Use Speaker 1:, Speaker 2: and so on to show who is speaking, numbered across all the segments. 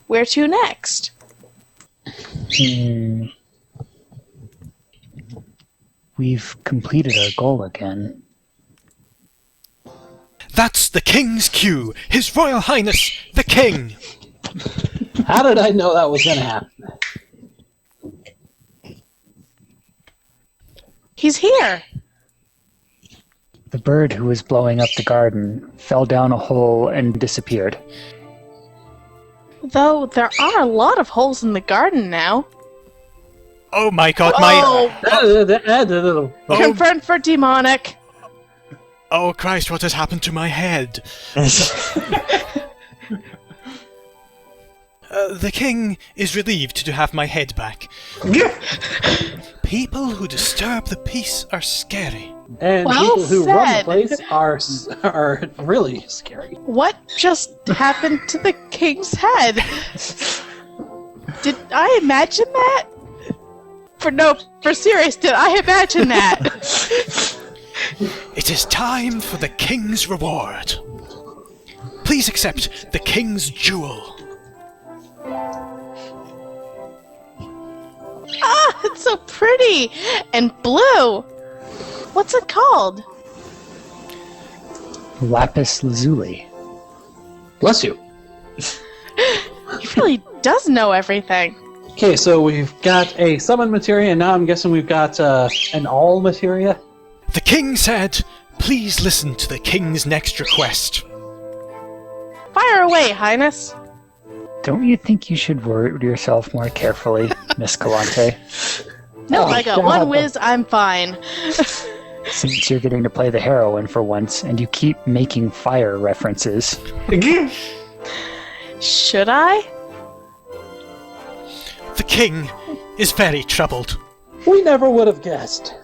Speaker 1: Where to next?
Speaker 2: We've completed our goal again.
Speaker 3: That's the King's cue! His Royal Highness, the King!
Speaker 4: How did I know that was going to happen?
Speaker 1: He's here!
Speaker 2: The bird who was blowing up the garden fell down a hole and disappeared.
Speaker 1: Though there are a lot of holes in the garden now.
Speaker 3: Oh my god,
Speaker 1: Confirmed for demonic.
Speaker 3: Oh Christ, what has happened to my head? The King is relieved to have my head back. People who disturb the peace are scary.
Speaker 4: And
Speaker 1: Well
Speaker 4: people who run the
Speaker 1: said.
Speaker 4: place are really scary.
Speaker 1: What just happened to the king's head? Did I imagine that? For serious, did I imagine that?
Speaker 3: It is time for the King's reward. Please accept the King's jewel.
Speaker 1: Ah, it's so pretty! And blue! What's it called?
Speaker 2: Lapis lazuli.
Speaker 4: Bless you.
Speaker 1: He really does know everything.
Speaker 4: Okay, so we've got a summon materia, and now I'm guessing we've got an all materia.
Speaker 3: The King said, please listen to the King's next request.
Speaker 1: Fire away, Highness.
Speaker 2: Don't you think you should word yourself more carefully, Miss Galante?
Speaker 1: No,
Speaker 4: Oh,
Speaker 1: I got
Speaker 4: God.
Speaker 1: one whiz, I'm fine.
Speaker 2: Since you're getting to play the heroine for once, and you keep making fire references.
Speaker 1: Should I?
Speaker 3: The King is very troubled.
Speaker 4: We never would have guessed.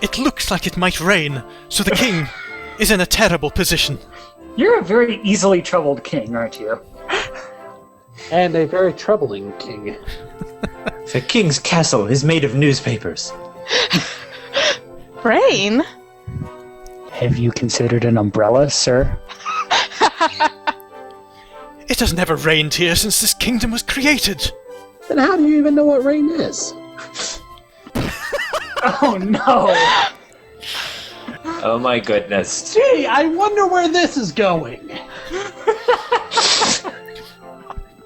Speaker 3: It looks like it might rain, so the King is in a terrible position.
Speaker 2: You're a very easily troubled king, aren't you?
Speaker 4: And a very troubling king.
Speaker 5: The king's castle is made of newspapers.
Speaker 1: Rain?
Speaker 2: Have you considered an umbrella, sir?
Speaker 3: It has never rained here since this kingdom was created.
Speaker 4: Then how do you even know what rain is?
Speaker 2: Oh no!
Speaker 5: Oh my goodness.
Speaker 4: Gee, I wonder where this is going.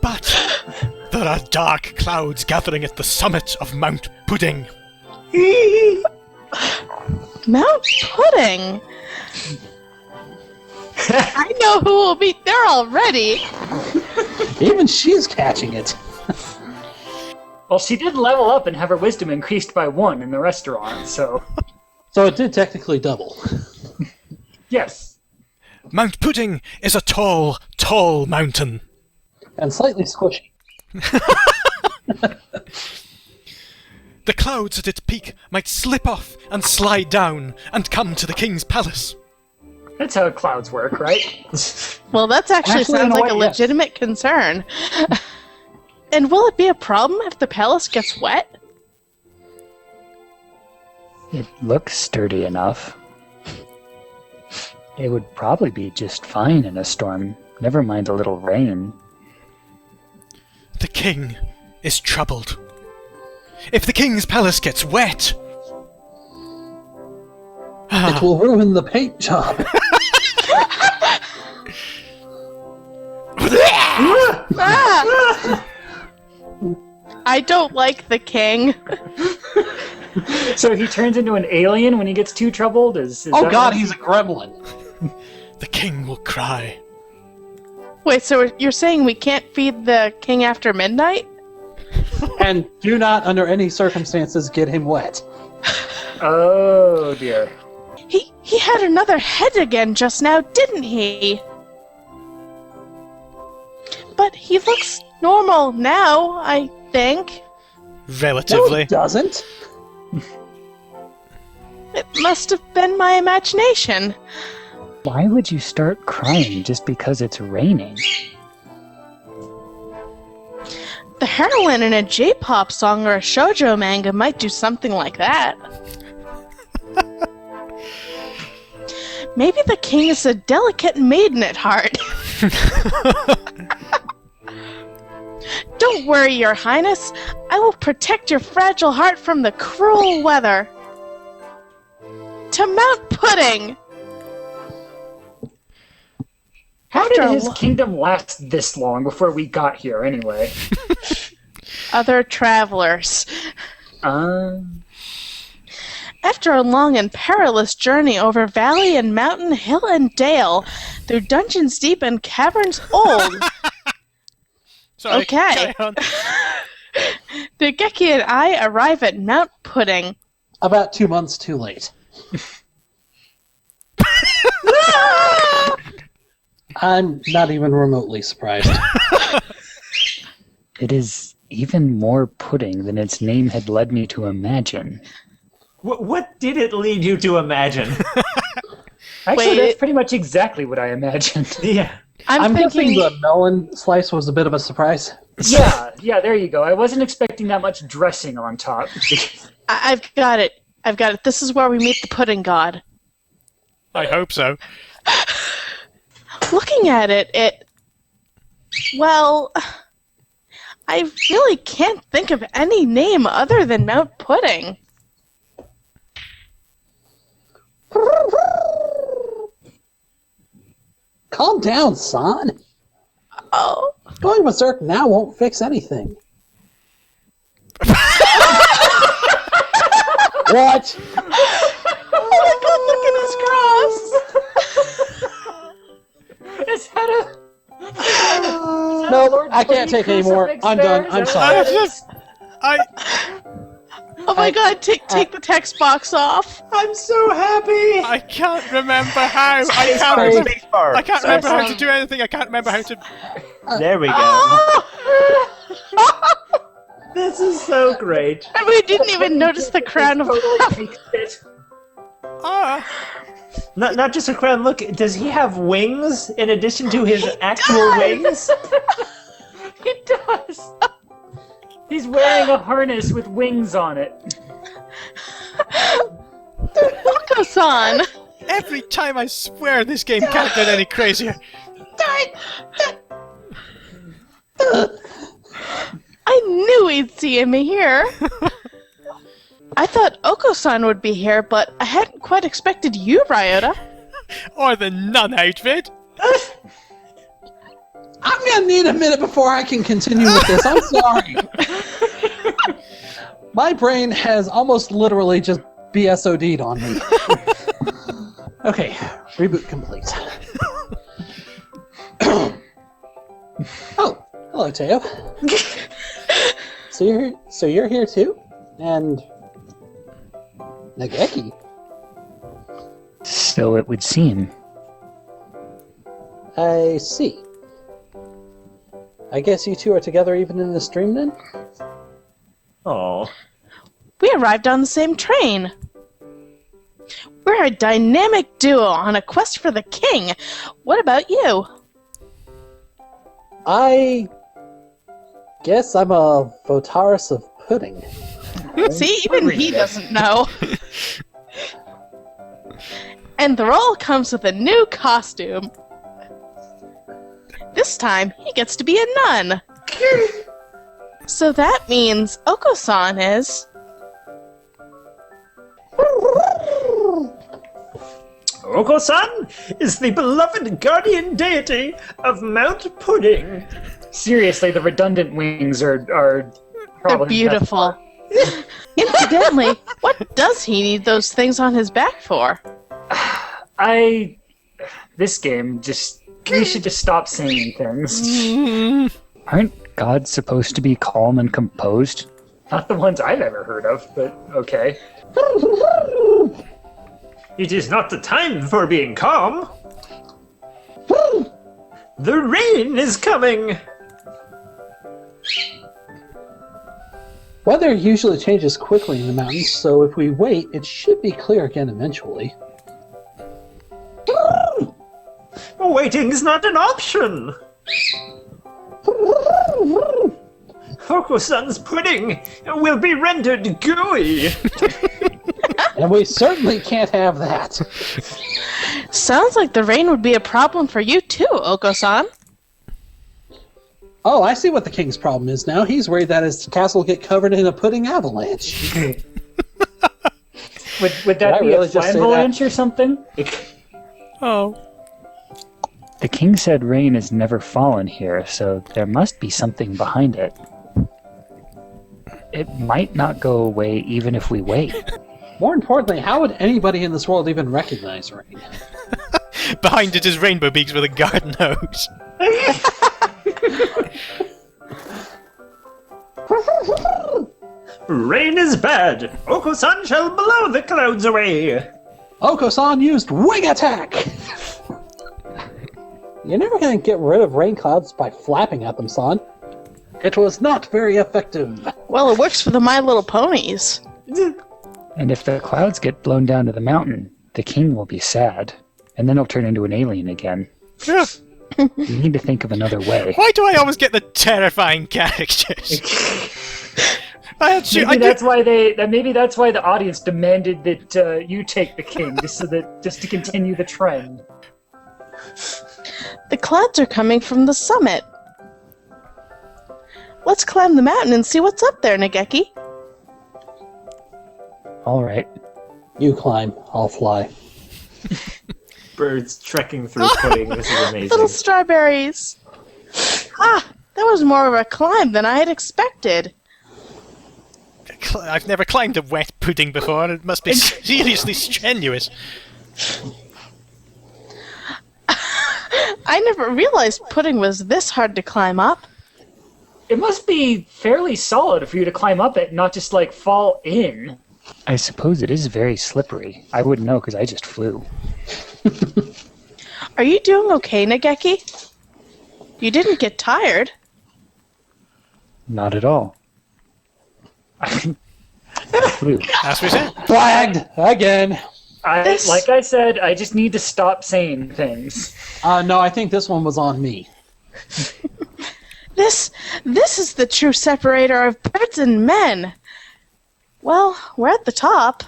Speaker 3: But there are dark clouds gathering at the summit of Mount Pudding.
Speaker 1: Mount Pudding? I know who will be there already.
Speaker 4: Even she's catching it.
Speaker 6: Well, she did level up and have her wisdom increased by 1 in the restaurant, so...
Speaker 4: So it did technically double.
Speaker 6: Yes.
Speaker 3: Mount Pudding is a tall, tall mountain.
Speaker 4: And slightly squishy.
Speaker 3: The clouds at its peak might slip off and slide down and come to the king's palace.
Speaker 6: That's how clouds work, right?
Speaker 1: Well, that actually
Speaker 4: in
Speaker 1: sounds
Speaker 4: a
Speaker 1: like
Speaker 4: way,
Speaker 1: a
Speaker 4: yes.
Speaker 1: legitimate concern. And will it be a problem if the palace gets wet?
Speaker 2: It looks sturdy enough. It would probably be just fine in a storm, never mind a little rain.
Speaker 3: The king is troubled. If the king's palace gets wet...
Speaker 4: It will ruin the paint job.
Speaker 1: Ah! I don't like the king.
Speaker 6: So he turns into an alien when he gets too troubled? Is
Speaker 4: Oh
Speaker 6: that
Speaker 4: god,
Speaker 6: what-
Speaker 4: he's a gremlin.
Speaker 3: The king will cry.
Speaker 1: Wait, so you're saying we can't feed the king after midnight?
Speaker 4: And do not, under any circumstances, get him wet.
Speaker 6: Oh, dear.
Speaker 1: He had another head again just now, didn't he? But he looks normal now, I think.
Speaker 4: No,
Speaker 3: Relatively.
Speaker 4: it doesn't.
Speaker 1: It must have been my imagination.
Speaker 2: Why would you start crying just because it's raining?
Speaker 1: The heroine in a J-pop song or a shoujo manga might do something like that. Maybe the king is a delicate maiden at heart. Don't worry, your highness. I will protect your fragile heart from the cruel weather. To Mount Pudding!
Speaker 6: How did
Speaker 1: After a
Speaker 6: his kingdom last this long before we got here, anyway?
Speaker 1: Other travelers. After a long and perilous journey over valley and mountain, hill and dale, through dungeons deep and caverns old.
Speaker 3: Sorry,
Speaker 1: Okay.
Speaker 3: carry on.
Speaker 1: The Geki and I arrive at Mount Pudding.
Speaker 4: About 2 months too late. I'm not even remotely surprised.
Speaker 2: It is even more pudding than its name had led me to imagine.
Speaker 5: What did it lead you to imagine?
Speaker 6: Actually,
Speaker 1: Wait,
Speaker 6: that's pretty much exactly what I imagined.
Speaker 5: Yeah.
Speaker 1: I'm
Speaker 4: guessing
Speaker 1: thinking
Speaker 4: the melon slice was a bit of a surprise.
Speaker 6: Yeah, there you go. I wasn't expecting that much dressing on top.
Speaker 1: I've got it. This is where we meet the pudding god.
Speaker 3: I hope so.
Speaker 1: Looking at it, well, I really can't think of any name other than Mount Pudding.
Speaker 4: Calm down, son.
Speaker 1: Oh.
Speaker 4: Going berserk now won't fix anything. What?
Speaker 1: Oh my god, look at his cross!
Speaker 6: Is that a...
Speaker 4: No,
Speaker 6: Lord
Speaker 4: I can't
Speaker 6: Pudding
Speaker 4: take anymore.
Speaker 6: crucifix
Speaker 4: I'm
Speaker 6: there?
Speaker 4: done.
Speaker 6: Is
Speaker 4: I'm
Speaker 6: that
Speaker 4: sorry.
Speaker 6: what it is?
Speaker 1: Oh my god, take the text box off.
Speaker 5: I'm so happy!
Speaker 3: I can't remember how.
Speaker 5: Spacebar.
Speaker 3: I can't remember how to do anything. I can't remember how to.
Speaker 5: There we go.
Speaker 1: Oh!
Speaker 5: This is so great.
Speaker 1: And we didn't even notice the crown of
Speaker 6: Totally faked it.
Speaker 3: Ah,
Speaker 5: Not just a crown. Look, does he have wings in addition to his actual wings?
Speaker 6: He does! He's wearing a harness with wings on it.
Speaker 1: Oko-san!
Speaker 3: every time I swear this game can't get any crazier.
Speaker 1: I knew we'd see him here. I thought Oko-san would be here, but I hadn't quite expected you, Ryota.
Speaker 3: Or the nun outfit.
Speaker 4: I'm gonna need a minute before I can continue with this. I'm sorry. My brain has almost literally just BSOD'd on me. Okay, reboot complete. Oh, hello, Teo. So you're here too, and Nageki.
Speaker 2: So it would seem.
Speaker 4: I see. I guess you two are together even in the stream then?
Speaker 5: Oh.
Speaker 1: We arrived on the same train. We're a dynamic duo on a quest for the king. What about you?
Speaker 4: I guess I'm a Votaris of pudding.
Speaker 1: See, even he doesn't know. And the role comes with a new costume. This time, he gets to be a nun. So that means Oko-san is...
Speaker 5: Oko-san is the beloved guardian deity of Mount Pudding.
Speaker 6: Seriously, the redundant wings are
Speaker 1: They're
Speaker 6: probably
Speaker 1: beautiful. Incidentally, what does he need those things on his back for?
Speaker 6: This game just... We should just stop saying things.
Speaker 2: Aren't gods supposed to be calm and composed?
Speaker 6: Not the ones I've ever heard of, but okay.
Speaker 5: It is not the time for being calm. The rain is coming.
Speaker 4: Weather usually changes quickly in the mountains, so if we wait, it should be clear again eventually.
Speaker 5: Waiting's not an option. Oko-san's pudding will be rendered gooey.
Speaker 4: And we certainly can't have that.
Speaker 1: Sounds like the rain would be a problem for you too, Oko-san.
Speaker 4: Oh, I see what the king's problem is now. He's worried that his castle will get covered in a pudding avalanche.
Speaker 6: Would that be
Speaker 4: really
Speaker 6: a
Speaker 4: just say
Speaker 6: flamboyant or something?
Speaker 3: Oh.
Speaker 2: The king said rain has never fallen here, so there must be something behind it. It might not go away even if we wait.
Speaker 4: More importantly, how would anybody in this world even recognize rain?
Speaker 3: Behind it is Rainbow Beaks with a garden hose.
Speaker 5: Rain is bad. Oko-san shall blow the clouds away.
Speaker 4: Oko-san used wing attack! You're never going to get rid of rain clouds by flapping at them, son. It was not very effective.
Speaker 1: Well, it works for the My Little Ponies.
Speaker 2: And if the clouds get blown down to the mountain, the king will be sad, and then he'll turn into an alien again. We need to think of another way.
Speaker 3: Why do I always get the terrifying characters?
Speaker 6: Maybe that's why the audience demanded that you take the king, just to continue the trend.
Speaker 1: The clouds are coming from the summit. Let's climb the mountain and see what's up there, Nageki.
Speaker 2: All right.
Speaker 4: You climb, I'll fly.
Speaker 5: Birds trekking through pudding. This is amazing.
Speaker 1: Little strawberries. Ah, that was more of a climb than I had expected.
Speaker 3: I've never climbed a wet pudding before. It must be seriously strenuous.
Speaker 1: I never realized pudding was this hard to climb up.
Speaker 6: It must be fairly solid for you to climb up it, not just like fall in.
Speaker 2: I suppose it is very slippery. I wouldn't know because I just flew.
Speaker 1: Are you doing okay, Nageki? You didn't get tired.
Speaker 2: Not at all. I flew.
Speaker 3: As we said.
Speaker 4: Flagged! Again!
Speaker 6: Like I said, I just need to stop saying things.
Speaker 4: No, I think this one was on me.
Speaker 1: This is the true separator of birds and men. Well, we're at the top.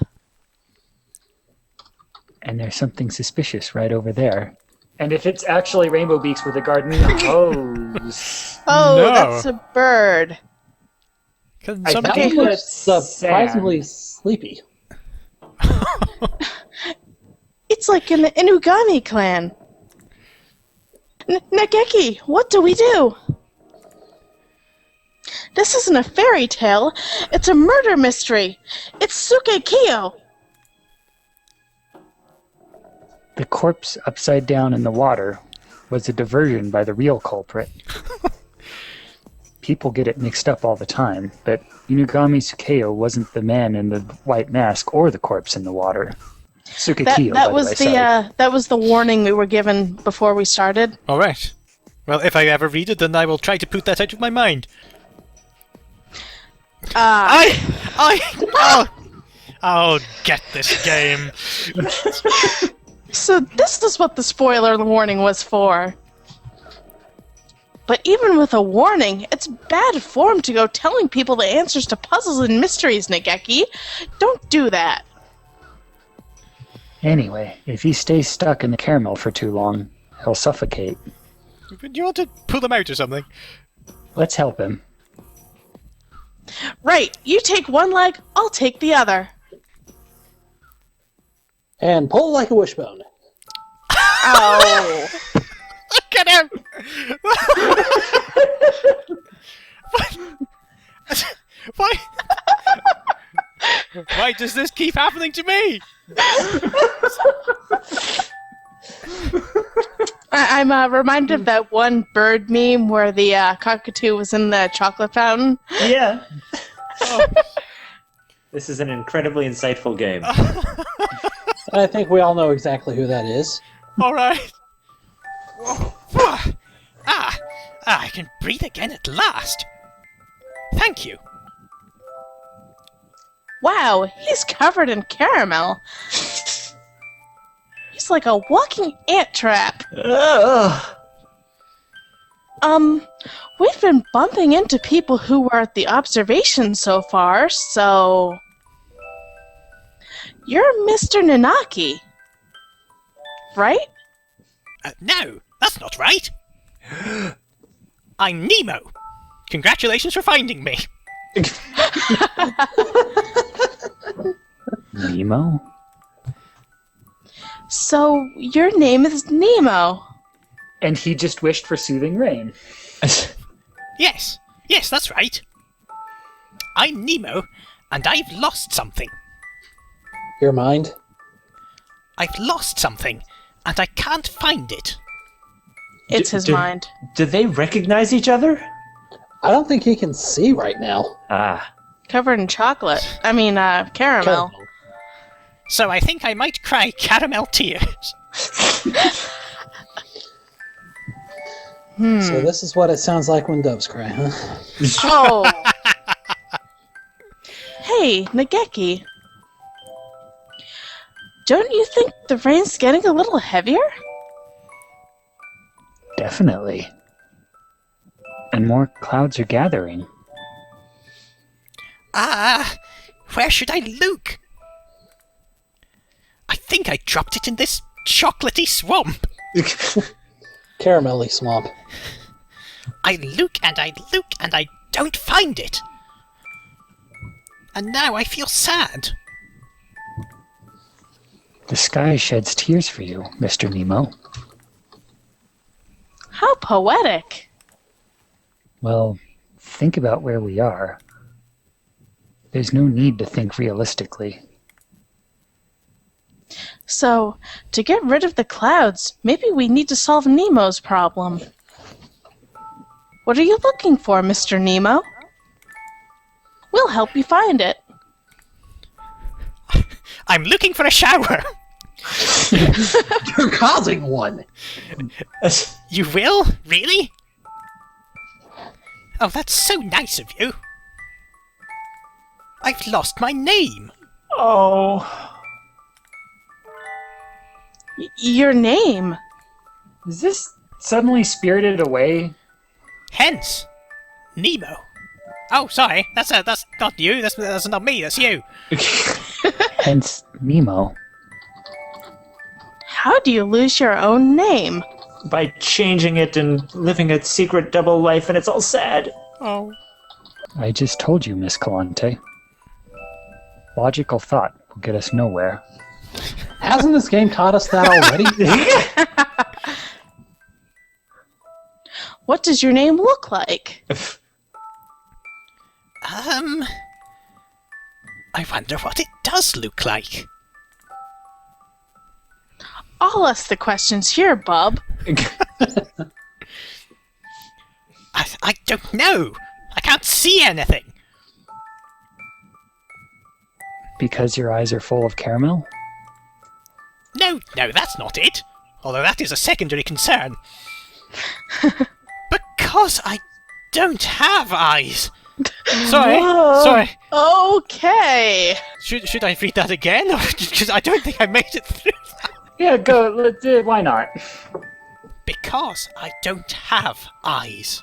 Speaker 2: And there's something suspicious right over there.
Speaker 6: And if it's actually Rainbow Beaks with a garden hose.
Speaker 1: Oh,
Speaker 3: No.
Speaker 1: that's a bird.
Speaker 3: Can
Speaker 6: I
Speaker 3: somebody...
Speaker 6: think
Speaker 4: He looks
Speaker 6: that's
Speaker 4: surprisingly sleepy.
Speaker 1: It's like an Inugami clan. Nageki, what do we do? This isn't a fairy tale. It's a murder mystery. It's Sukekiyo.
Speaker 2: The corpse upside down in the water was a diversion by the real culprit. People get it mixed up all the time, but Inugami Tsukeo wasn't the man in the white mask or the corpse in the water. Sukekiyo,
Speaker 1: That was the warning we were given before we started.
Speaker 3: All right. Well, if I ever read it, then I will try to put that out of my mind. I'll get this game.
Speaker 1: So this is what the spoiler warning was for. But even with a warning, it's bad form to go telling people the answers to puzzles and mysteries, Nageki. Don't do that.
Speaker 2: Anyway, if he stays stuck in the caramel for too long, he'll suffocate.
Speaker 3: Do you want to pull them out or something?
Speaker 2: Let's help him.
Speaker 1: Right, you take one leg, I'll take the other.
Speaker 4: And pull like a wishbone.
Speaker 1: Oh.
Speaker 3: Look at him! Why? Why does this keep happening to me?
Speaker 1: I'm reminded of that one bird meme where the cockatoo was in the chocolate fountain.
Speaker 5: Yeah.
Speaker 3: Oh.
Speaker 5: This is an incredibly insightful game.
Speaker 4: I think we all know exactly who that is.
Speaker 3: All right. I can breathe again at last. Thank you.
Speaker 1: Wow, he's covered in caramel. He's like a walking ant trap.
Speaker 5: Ugh.
Speaker 1: we've been bumping into people who were at the observation so far, so... You're Mr. Nanaki, right?
Speaker 3: No, that's not right. I'm Nemo. Congratulations for finding me.
Speaker 2: Nemo?
Speaker 1: So, your name is Nemo.
Speaker 6: And he just wished for soothing rain.
Speaker 3: Yes, that's right. I'm Nemo, and I've lost something.
Speaker 4: Your mind?
Speaker 3: I've lost something, and I can't find it.
Speaker 1: It's his mind.
Speaker 5: Do they recognize each other?
Speaker 4: I don't think he can see right now.
Speaker 5: Ah.
Speaker 1: Covered in chocolate. I mean, caramel.
Speaker 3: So I think I might cry caramel tears.
Speaker 4: So this is what it sounds like when doves cry, huh?
Speaker 1: Oh. Hey, Nageki. Don't you think the rain's getting a little heavier?
Speaker 2: Definitely. And more clouds are gathering.
Speaker 3: Where should I look? I think I dropped it in this chocolatey swamp.
Speaker 4: Caramelly swamp.
Speaker 3: I look and I look and I don't find it. And now I feel sad.
Speaker 2: The sky sheds tears for you, Mr. Nemo.
Speaker 1: How poetic.
Speaker 2: Well, think about where we are. There's no need to think realistically.
Speaker 1: So, to get rid of the clouds, maybe we need to solve Nemo's problem. What are you looking for, Mr. Nemo? We'll help you find it.
Speaker 3: I'm looking for a shower.
Speaker 4: You're causing one!
Speaker 3: You will? Really? Oh, that's so nice of you. I've lost my name.
Speaker 5: Oh.
Speaker 1: Your name?
Speaker 6: Is this suddenly spirited away?
Speaker 3: Hence, Nemo. Oh, sorry. That's not you. That's not me. That's you.
Speaker 2: Hence, Nemo.
Speaker 1: How do you lose your own name?
Speaker 5: By changing it and living a secret double life, and it's all sad.
Speaker 3: Oh.
Speaker 2: I just told you, Miss Calante. Logical thought will get us nowhere.
Speaker 4: Hasn't this game taught us that already?
Speaker 1: What does your name look like?
Speaker 3: I wonder what it does look like.
Speaker 1: I'll ask the questions here, bub.
Speaker 3: I don't know. I can't see anything.
Speaker 2: Because your eyes are full of caramel?
Speaker 3: No, that's not it. Although that is a secondary concern. Because I don't have eyes. Sorry.
Speaker 1: Okay.
Speaker 3: Should I read that again? Because I don't think I made it through that.
Speaker 6: Yeah, go. Why not?
Speaker 3: Because I don't have eyes.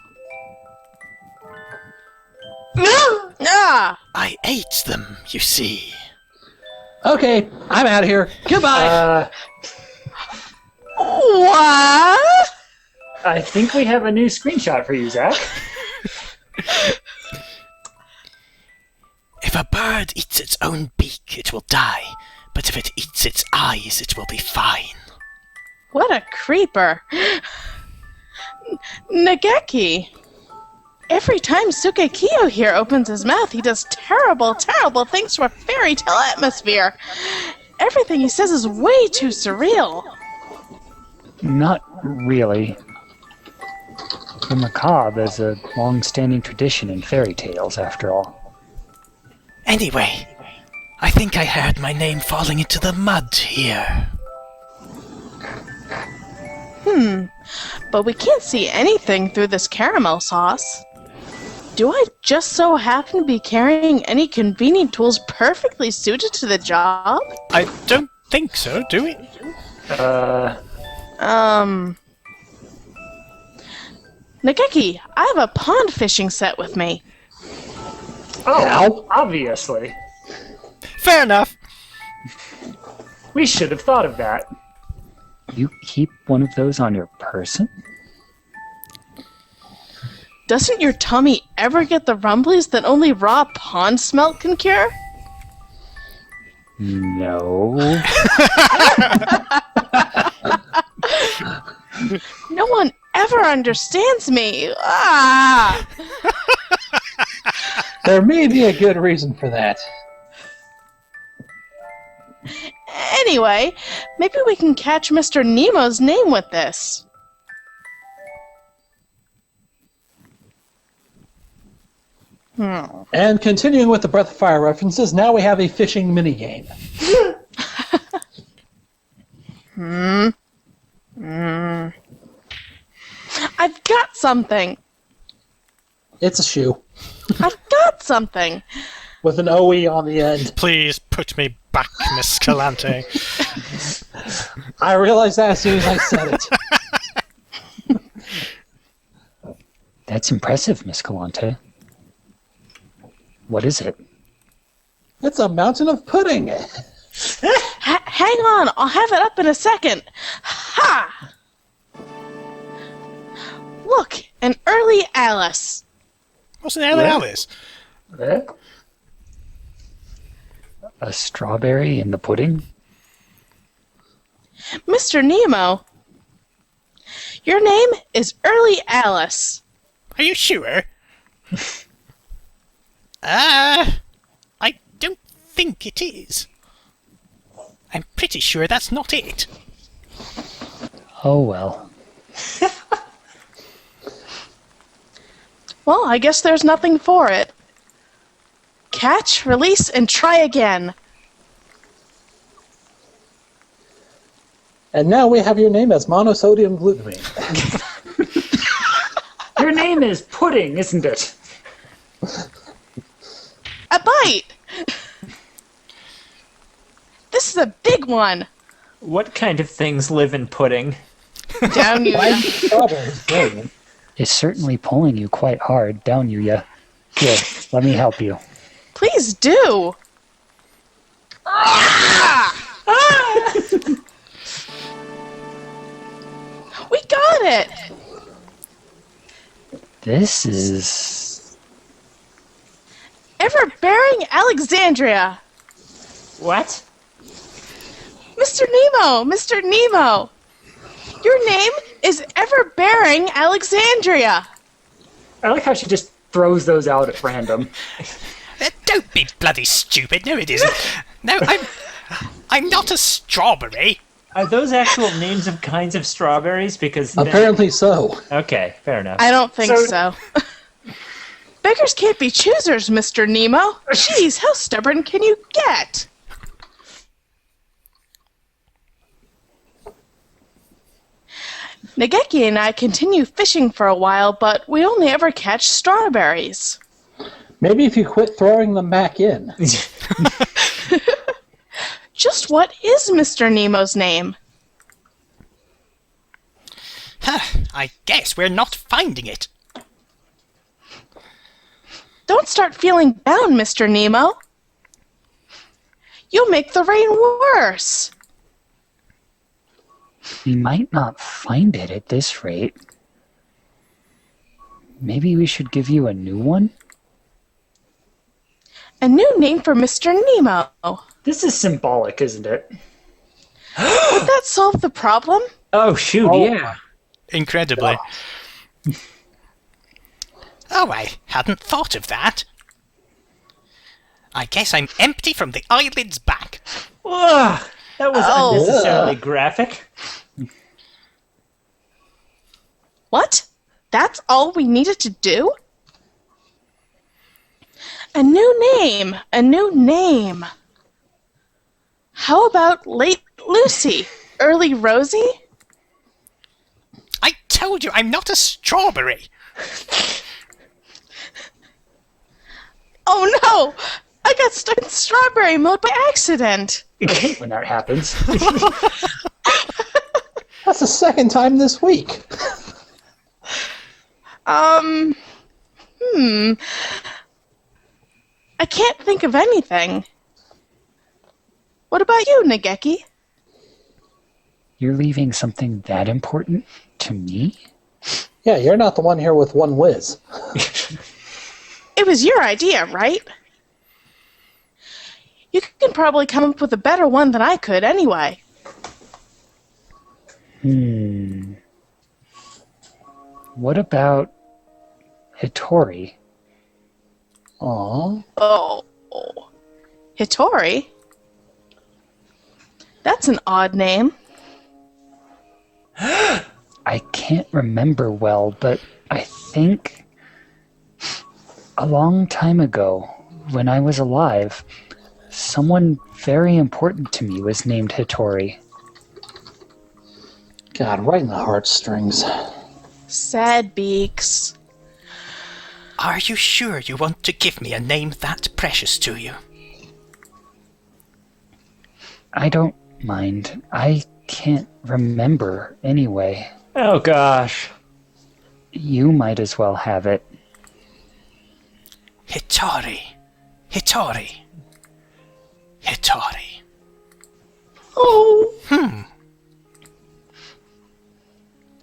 Speaker 1: Ah!
Speaker 3: I ate them, you see.
Speaker 4: Okay, I'm out of here. Goodbye!
Speaker 1: What?
Speaker 6: I think we have a new screenshot for you, Zach.
Speaker 3: If a bird eats its own beak, it will die. But if it eats its eyes, it will be fine.
Speaker 1: What a creeper. Nageki. Every time Sugekyo here opens his mouth, he does terrible, terrible things to our fairy tale atmosphere. Everything he says is way too surreal.
Speaker 2: Not really. The macabre is a long-standing tradition in fairy tales, after all.
Speaker 3: Anyway, I think I heard my name falling into the mud here.
Speaker 1: But we can't see anything through this caramel sauce. Do I just so happen to be carrying any convenient tools perfectly suited to the job?
Speaker 3: I don't think so, do we?
Speaker 1: Nageki, I have a pond fishing set with me.
Speaker 6: Oh, obviously.
Speaker 3: Fair enough.
Speaker 6: We should have thought of that.
Speaker 2: You keep one of those on your person?
Speaker 1: Doesn't your tummy ever get the rumblies that only raw pond smelt can cure?
Speaker 2: No.
Speaker 1: No one ever understands me. Ah!
Speaker 4: There may be a good reason for that.
Speaker 1: Anyway, maybe we can catch Mr. Nemo's name with this.
Speaker 4: And continuing with the Breath of Fire references, now we have a fishing minigame.
Speaker 1: I've got something.
Speaker 4: It's a shoe
Speaker 1: I've got something.
Speaker 4: with an OE on the end.
Speaker 3: Please put me back, Miss Calante.
Speaker 4: I realized that as soon as I said it.
Speaker 2: That's impressive, Miss Calante. What is it?
Speaker 4: It's a mountain of pudding.
Speaker 1: Hang on, I'll have it up in a second. Ha! Look, an early Alice.
Speaker 3: What's the hell Alice?
Speaker 6: Eh?
Speaker 2: A strawberry in the pudding?
Speaker 1: Mr. Nemo, your name is Early Alice.
Speaker 3: Are you sure? I don't think it is. I'm pretty sure that's not it.
Speaker 2: Oh well.
Speaker 1: Well, I guess there's nothing for it. Catch, release, and try again.
Speaker 4: And now we have your name as monosodium glutamine.
Speaker 6: Your name is Pudding, isn't it?
Speaker 1: A bite! This is a big one.
Speaker 5: What kind of things live in pudding?
Speaker 1: Down you.
Speaker 4: Strawberries, brilliant.
Speaker 2: It's certainly pulling you quite hard, down you ya. Here, let me help you.
Speaker 1: Please do. We got it.
Speaker 2: This is...
Speaker 1: Ever-bearing Alexandria.
Speaker 5: What?
Speaker 1: Mr. Nemo, Mr. Nemo. Your name is Ever-bearing Alexandria.
Speaker 6: I like how she just throws those out at random.
Speaker 3: Don't be bloody stupid. No, it isn't. No, I'm not a strawberry.
Speaker 5: Are those actual names of kinds of strawberries? Because then-
Speaker 4: Apparently so.
Speaker 5: Okay, fair enough.
Speaker 1: I don't think
Speaker 6: So-
Speaker 1: so. Beggars can't be choosers, Mr. Nemo. Jeez, how stubborn can you get? Nageki and I continue fishing for a while, but we only ever catch strawberries.
Speaker 4: Maybe if you quit throwing them back in.
Speaker 1: Just what is Mr. Nemo's name?
Speaker 3: I guess we're not finding it.
Speaker 1: Don't start feeling down, Mr. Nemo. You'll make the rain worse.
Speaker 2: We might not find it at this rate. Maybe we should give you a new one?
Speaker 1: A new name for Mr. Nemo.
Speaker 6: This is symbolic, isn't it?
Speaker 1: Would that solve the problem?
Speaker 5: Oh, shoot, yeah.
Speaker 3: Incredibly. Oh, I hadn't thought of that. I guess I'm empty from the eyelids back.
Speaker 5: Ugh, that was
Speaker 1: Oh.
Speaker 5: unnecessarily graphic.
Speaker 1: What? That's all we needed to do? A new name. A new name. How about Late Lucy? Early Rosie?
Speaker 3: I told you I'm not a strawberry.
Speaker 1: Oh no! I got stuck in strawberry mode by accident.
Speaker 6: I hate when that happens.
Speaker 4: That's the second time this week.
Speaker 1: I can't think of anything. What about you, Nageki?
Speaker 2: You're leaving something that important to me?
Speaker 4: Yeah, you're not the one here with one whiz.
Speaker 1: It was your idea, right? You can probably come up with a better one than I could anyway.
Speaker 2: What about Hitori?
Speaker 4: Aw.
Speaker 1: Oh. Hitori? That's an odd name.
Speaker 2: I can't remember well, but I think a long time ago, when I was alive, someone very important to me was named Hitori.
Speaker 4: God, right in the heartstrings.
Speaker 1: Sad beaks.
Speaker 3: Are you sure you want to give me a name that precious to you?
Speaker 2: I don't mind. I can't remember anyway.
Speaker 5: Oh gosh.
Speaker 2: You might as well have it.
Speaker 3: Hitori. Hitori. Hitori.
Speaker 1: Oh.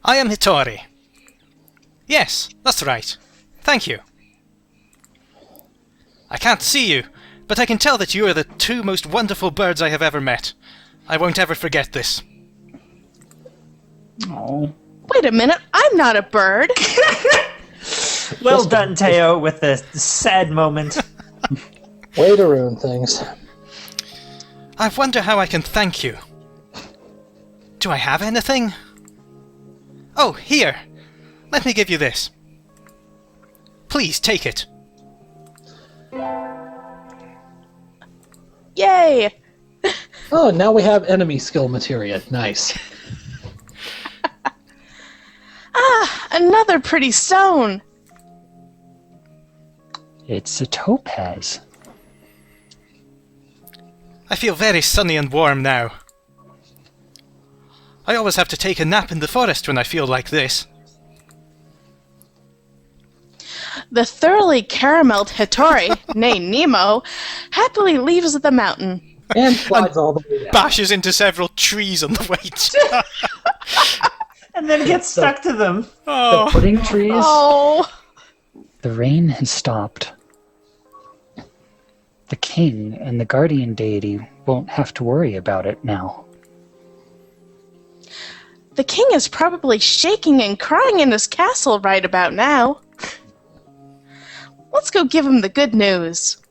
Speaker 3: I am Hitori. Yes, that's right. Thank you. I can't see you, but I can tell that you are the two most wonderful birds I have ever met. I won't ever forget this.
Speaker 2: Oh.
Speaker 1: Wait a minute, I'm not a bird.
Speaker 5: Well done, Teo, with the sad moment.
Speaker 4: Way to ruin things.
Speaker 3: I wonder how I can thank you. Do I have anything? Oh, here. Let me give you this. Please take it.
Speaker 1: Yay!
Speaker 4: Oh, now we have enemy skill materia. Nice.
Speaker 1: Another pretty stone.
Speaker 2: It's a topaz.
Speaker 3: I feel very sunny and warm now. I always have to take a nap in the forest when I feel like this.
Speaker 1: The thoroughly carameled Hitori, named Nemo, happily leaves the mountain.
Speaker 4: And slides all the way down.
Speaker 3: Bashes into several trees on the way down.
Speaker 5: And then gets stuck to them.
Speaker 6: The pudding trees.
Speaker 1: Oh.
Speaker 2: The rain has stopped. The king and the guardian deity won't have to worry about it now.
Speaker 1: The king is probably shaking and crying in his castle right about now. Let's go give him the good news.